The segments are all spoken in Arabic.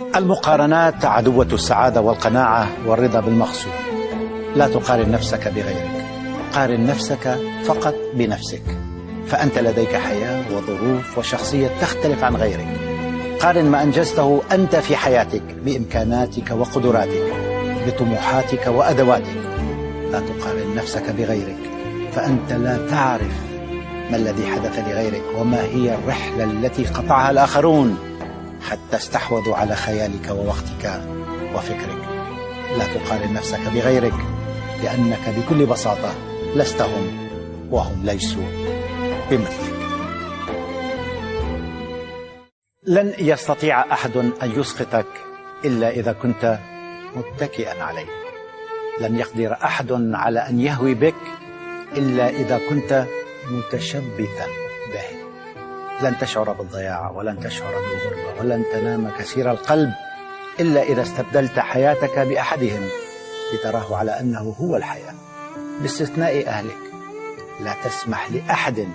المقارنات عدوة السعادة والقناعة والرضا بالمقصود. لا تقارن نفسك بغيرك، قارن نفسك فقط بنفسك، فأنت لديك حياة وظروف وشخصية تختلف عن غيرك. قارن ما أنجزته أنت في حياتك بإمكاناتك وقدراتك، بطموحاتك وأدواتك. لا تقارن نفسك بغيرك، فأنت لا تعرف ما الذي حدث لغيرك وما هي الرحلة التي قطعها الآخرون حتى استحوذوا على خيالك ووقتك وفكرك. لا تقارن نفسك بغيرك، لأنك بكل بساطة لست هم وهم ليسوا بمثلك. لن يستطيع أحد أن يسقطك إلا إذا كنت متكئا عليه. لن يقدر أحد على أن يهوي بك إلا إذا كنت متشبثا به. لن تشعر بالضياع ولن تشعر بالغربة ولن تنام كثير القلب إلا إذا استبدلت حياتك بأحدهم لتراه على أنه هو الحياة، باستثناء أهلك. لا تسمح لأحد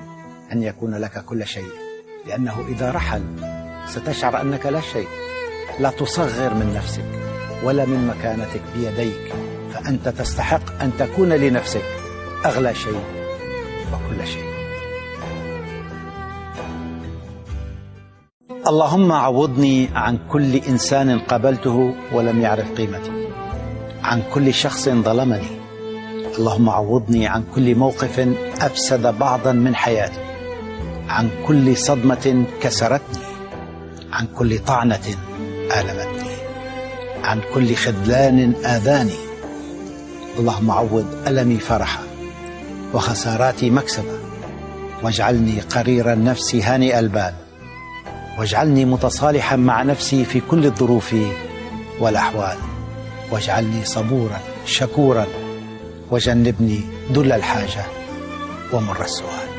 أن يكون لك كل شيء، لأنه إذا رحل ستشعر أنك لا شيء. لا تصغر من نفسك ولا من مكانتك بيديك، فأنت تستحق أن تكون لنفسك أغلى شيء وكل شيء. اللهم عوضني عن كل إنسان قابلته ولم يعرف قيمتي، عن كل شخص ظلمني. اللهم عوضني عن كل موقف أفسد بعضا من حياتي، عن كل صدمة كسرتني، عن كل طعنة آلمتني، عن كل خذلان آذاني. اللهم عوض ألمي فرحا وخساراتي مكسبا، واجعلني قرير النفس هانئ البال، واجعلني متصالحا مع نفسي في كل الظروف والأحوال، واجعلني صبورا شكورا، وجنبني ذل الحاجة ومر السؤال.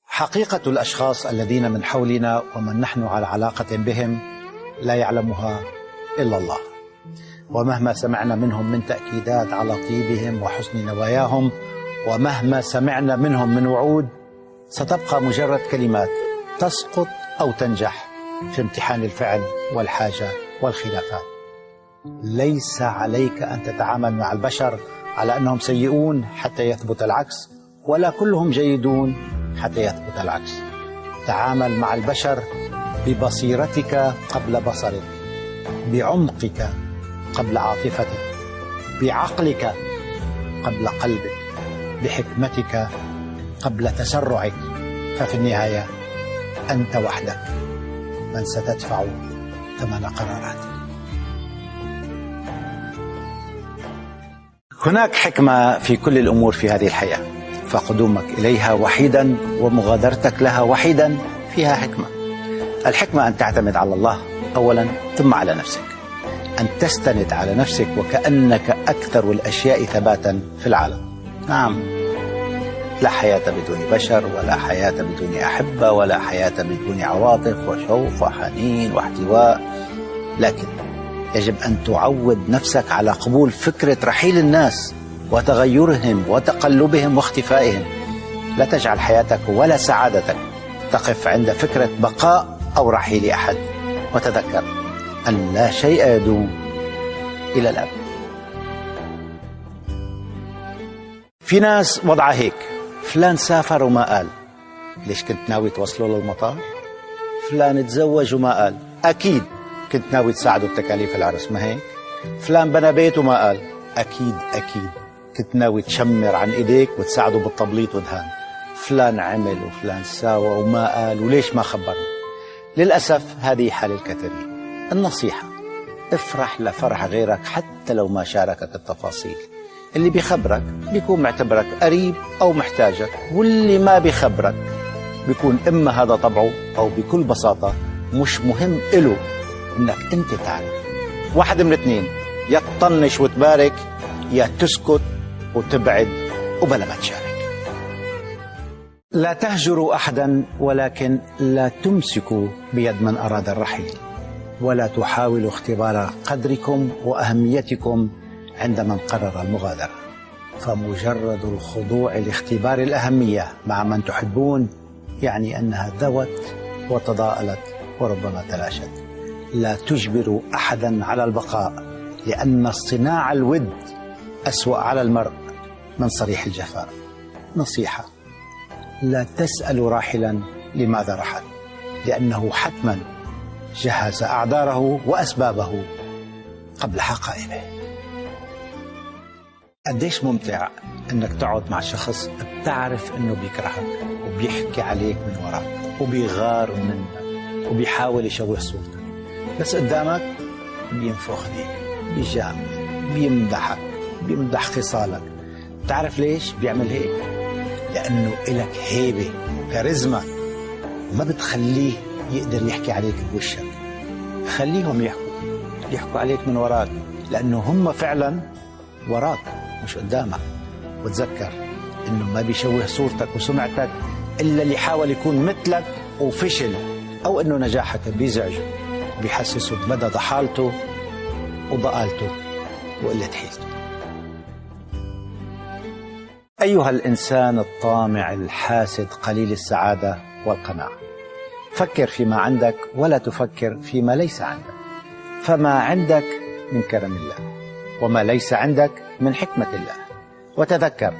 حقيقة الأشخاص الذين من حولنا ومن نحن على علاقة بهم لا يعلمها إلا الله، ومهما سمعنا منهم من تأكيدات على طيبهم وحسن نواياهم، ومهما سمعنا منهم من وعود، ستبقى مجرد كلمات تسقط أو تنجح في امتحان الفعل والحاجة والخلافات. ليس عليك أن تتعامل مع البشر على أنهم سيئون حتى يثبت العكس، ولا كلهم جيدون حتى يثبت العكس. تعامل مع البشر ببصيرتك قبل بصرك، بعمقك قبل عاطفتك، بعقلك قبل قلبك، بحكمتك قبل تسرعك. ففي النهاية أنت وحدك من ستدفع ثمن قراراتك. هناك حكمة في كل الأمور في هذه الحياة، فقدومك إليها وحيدا ومغادرتك لها وحيدا فيها حكمة. الحكمة أن تعتمد على الله أولا، ثم على نفسك، أن تستند على نفسك وكأنك أكثر الأشياء ثباتا في العالم. نعم، لا حياة بدون بشر، ولا حياة بدون أحبة، ولا حياة بدون عواطف وشوق وحنين واحتواء، لكن يجب أن تعود نفسك على قبول فكرة رحيل الناس وتغيرهم وتقلبهم واختفائهم. لا تجعل حياتك ولا سعادتك تقف عند فكرة بقاء أو رحيل أحد، وتذكر أن لا شيء يدوم إلى الأبد. في ناس وضعها هيك: فلان سافر وما قال، ليش كنت ناوي توصله للمطار؟ فلان تزوج وما قال، أكيد كنت ناوي تساعده بتكاليف العرس، ما هيك؟ فلان بنى بيت وما قال، أكيد كنت ناوي تشمر عن إيديك وتساعده بالتبليط ودهان. فلان عمل وفلان ساوى وما قال، وليش ما خبرنا؟ للأسف هذه حال الكثيرين. النصيحة: افرح لفرح غيرك حتى لو ما شاركك التفاصيل. اللي بيخبرك بيكون معتبرك قريب أو محتاجك، واللي ما بيخبرك بيكون إما هذا طبعه أو بكل بساطة مش مهم إله إنك أنت تعرف. واحد من الاثنين: يا تطنش وتبارك، يا تسكت وتبعد وبلا ما تشارك. لا تهجروا أحدا، ولكن لا تمسكوا بيد من أراد الرحيل، ولا تحاولوا اختبار قدركم وأهميتكم عند من قرر المغادرة. فمجرد الخضوع لاختبار الأهمية مع من تحبون يعني أنها ذوت وتضاءلت وربما تلاشت. لا تجبروا أحدا على البقاء، لأن اصطناع الود أسوأ على المرء من صريح الجفاء. نصيحة: لا تسألوا راحلا لماذا رحل، لأنه حتما جهز أعذاره وأسبابه قبل حقائبه. قديش ممتع انك تقعد مع شخص بتعرف انه بيكرهك وبيحكي عليك من وراك وبيغار منك وبيحاول يشوه صورتك، بس قدامك بينفخ فيك، بيجامل، بيمدحك، بيمدح خصالك. تعرف ليش بيعمل هيك؟ لأنه إلك هيبة، كاريزما، ما بتخليه يقدر يحكي عليك بوشك. خليهم يحكوا عليك من وراك، لأنه هم فعلا وراك مش قدامك. وتذكر إنه ما بيشوه صورتك وسمعتك إلا اللي حاول يكون مثلك وفشل، أو إنه نجاحك بيزعجه، بيحسسه بمدى ضحالته وضآلته وقلة حيلته. أيها الإنسان الطامع الحاسد قليل السعادة والقناعة، فكر فيما عندك ولا تفكر فيما ليس عندك، فما عندك من كرم الله، وما ليس عندك من حكمة الله. وتذكر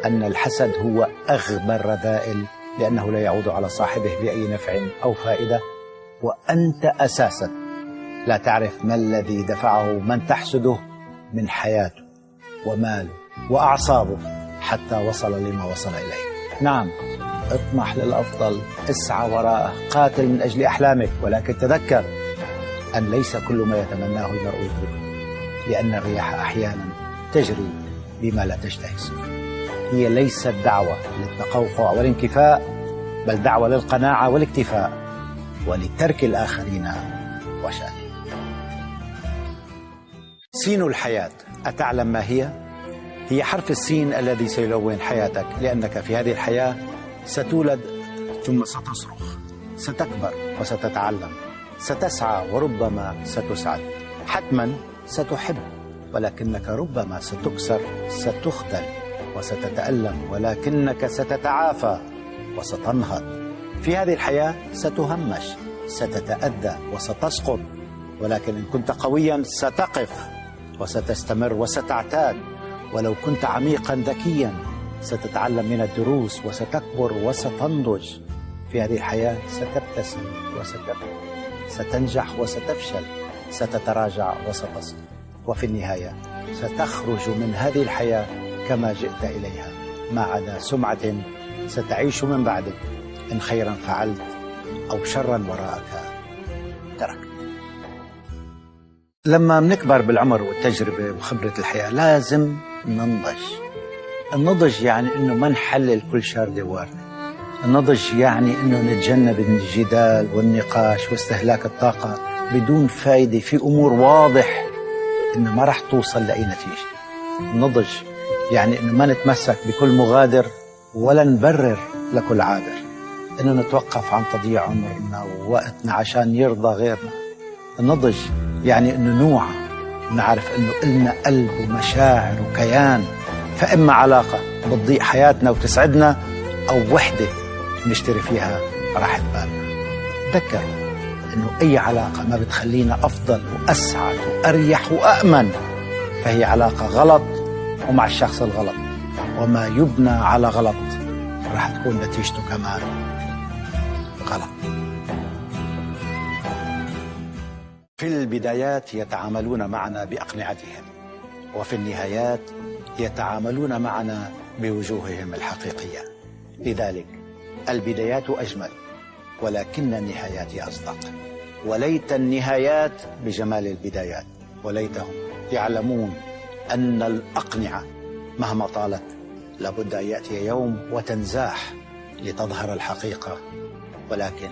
أن الحسد هو أغبى الرذائل، لأنه لا يعود على صاحبه بأي نفع أو فائدة، وأنت أساسا لا تعرف ما الذي دفعه من تحسده من حياته وماله وأعصابه حتى وصل لما وصل إليه. نعم، اطمح للأفضل، اسعى وراءه، قاتل من أجل أحلامك، ولكن تذكر أن ليس كل ما يتمناه المرء يدركه، لأن الرياح أحيانا تجري بما لا تشتهي السفن. هي ليست دعوة للتقوقع والانكفاء، بل دعوة للقناعة والاكتفاء ولترك الآخرين وشأنهم. سين الحياة، أتعلم ما هي؟ هي حرف السين الذي سيلون حياتك، لأنك في هذه الحياة ستولد ثم ستصرخ، ستكبر وستتعلم، ستسعى وربما ستسعد، حتما ستحب، ولكنك ربما ستكسر، ستخذل وستتألم، ولكنك ستتعافى وستنهض. في هذه الحياة ستهمش، ستتأذى وستسقط، ولكن إن كنت قويا ستقف وستستمر وستعتاد. ولو كنت عميقا ذكيا ستتعلم من الدروس وستكبر وستنضج. في هذه الحياة ستبتسم وستبكي، ستنجح وستفشل، ستتراجع وستصل، وفي النهاية ستخرج من هذه الحياة كما جئت إليها، ما عدا سمعة ستعيش من بعدك، إن خيرا فعلت أو شرا وراءك تركت. لما بنكبر بالعمر والتجربة وخبرة الحياة لازم ننضج. النضج يعني إنه ما نحلل كل شاردة واردة. النضج يعني إنه نتجنب الجدال والنقاش واستهلاك الطاقة بدون فايدة في أمور واضح إنه ما رح توصل لأي نتيجة. النضج يعني إنه ما نتمسك بكل مغادر ولا نبرر لكل عابر، إنه نتوقف عن تضييع عمرنا ووقتنا عشان يرضى غيرنا. النضج يعني إنه نوعى ونعرف إنه إلنا قلب ومشاعر وكيان، فإما علاقة بتضيع حياتنا وتسعدنا، أو وحدة نشتري فيها راحة بالنا. تذكر إنه أي علاقة ما بتخلينا أفضل وأسعد وأريح وأأمن فهي علاقة غلط ومع الشخص الغلط، وما يبنى على غلط راح تكون نتيجته كمان غلط. في البدايات يتعاملون معنا بأقنعتهم، وفي النهايات يتعاملون معنا بوجوههم الحقيقية. لذلك البدايات أجمل، ولكن النهايات أصدق. وليت النهايات بجمال البدايات، وليتهم يعلمون أن الأقنعة مهما طالت لابد أن يأتي يوم وتنزاح لتظهر الحقيقة، ولكن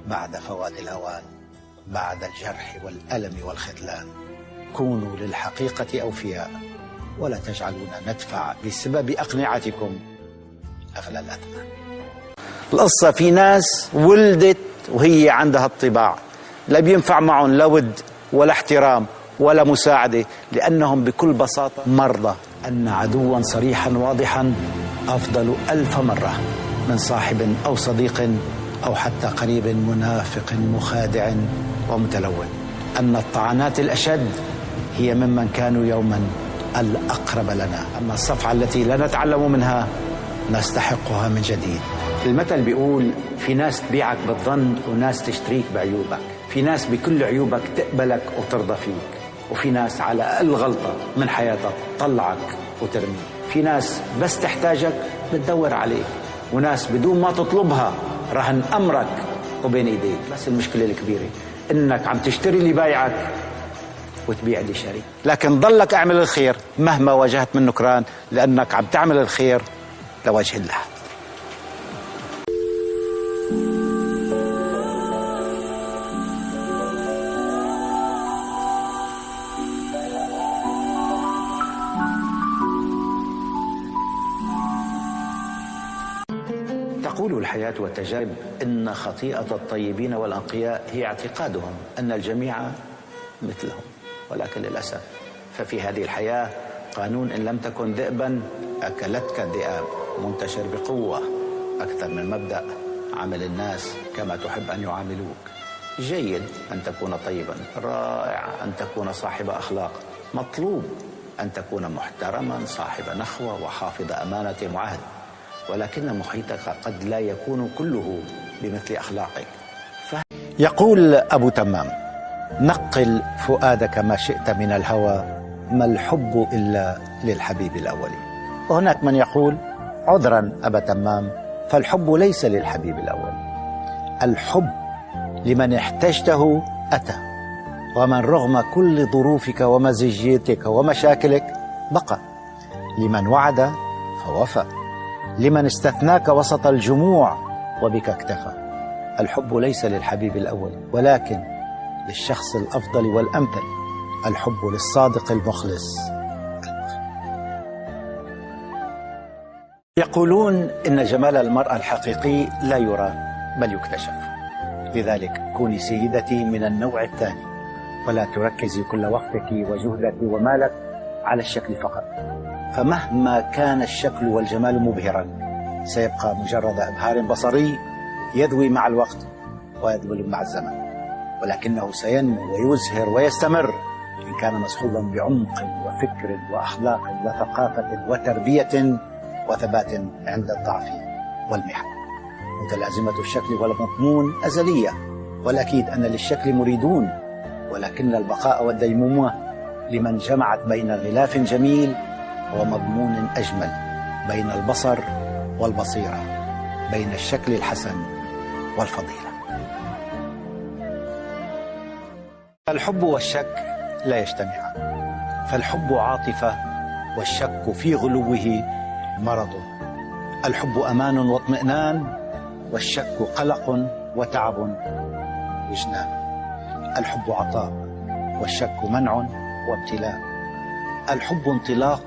بعد فوات الأوان، بعد الجرح والألم والخذلان. كونوا للحقيقة أوفياء، ولا تجعلونا ندفع بسبب أقنعتكم أغلى الأثمان. القصة في ناس ولدت وهي عندها الطباع، لا بينفع معهم لا ود ولا احترام ولا مساعدة، لأنهم بكل بساطة مرضى. أن عدوا صريحا واضحا أفضل 1000 مرة من صاحب أو صديق أو حتى قريب منافق مخادع ومتلون، أن الطعنات الأشد هي ممن كانوا يوما الأقرب لنا، أما الصفعة التي لا نتعلم منها نستحقها من جديد. المثل بيقول في ناس تبيعك بالظن وناس تشتريك بعيوبك، في ناس بكل عيوبك تقبلك وترضى فيك، وفي ناس على أقل غلطة من حياتك تطلعك وترميك، في ناس بس تحتاجك بتدور عليك، وناس بدون ما تطلبها رهن أمرك وبين إيديك. بس المشكلة الكبيرة إنك عم تشتري اللي بايعك وتبيع اللي شاريك. لكن ضلك اعمل الخير مهما واجهت من نكران، لأنك عم تعمل الخير لوجه الله. تقول الحياة والتجارب إن خطيئة الطيبين والأنقياء هي اعتقادهم أن الجميع مثلهم، ولكن للأسف ففي هذه الحياة قانون إن لم تكن ذئبا أكلتك الذئاب منتشر بقوة أكثر من مبدأ عامل الناس كما تحب أن يعاملوك. جيد أن تكون طيبا، رائع أن تكون صاحب أخلاق، مطلوب أن تكون محترما صاحب نخوة وحافظ أمانة وعهد، ولكن محيطك قد لا يكون كله بمثل أخلاقك. يقول أبو تمام: نقل فؤادك ما شئت من الهوى، ما الحب إلا للحبيب الأول. وهناك من يقول: عذرا أبا تمام، فالحب ليس للحبيب الأول، الحب لمن احتجته أتى، ومن رغم كل ظروفك ومزجيتك ومشاكلك بقى، لمن وعد فوفى، لمن استثناك وسط الجموع وبك اكتفى. الحب ليس للحبيب الأول، ولكن للشخص الأفضل والأمثل، الحب للصادق المخلص. يقولون إن جمال المرأة الحقيقي لا يرى بل يكتشف، لذلك كوني سيدتي من النوع الثاني، ولا تركزي كل وقتك وجهدك ومالك على الشكل فقط، فمهما كان الشكل والجمال مبهرا سيبقى مجرد إبهار بصري يذوي مع الوقت ويذبل مع الزمن، ولكنه سينمو ويزهر ويستمر إن كان مصحوبا بعمق وفكر وأخلاق وثقافة وتربية وثبات عند الضعف والمحن. متلازمة الشكل والمضمون أزلية، والأكيد أن للشكل مريدون، ولكن البقاء والديمومة لمن جمعت بين غلاف جميل ومضمون أجمل، بين البصر والبصيرة، بين الشكل الحسن والفضيلة. الحب والشك لا يجتمعان، فالحب عاطفة والشك في غلوه مرض. الحب أمان واطمئنان، والشك قلق وتعب وجنان. الحب عطاء، والشك منع وابتلاء. الحب انطلاق،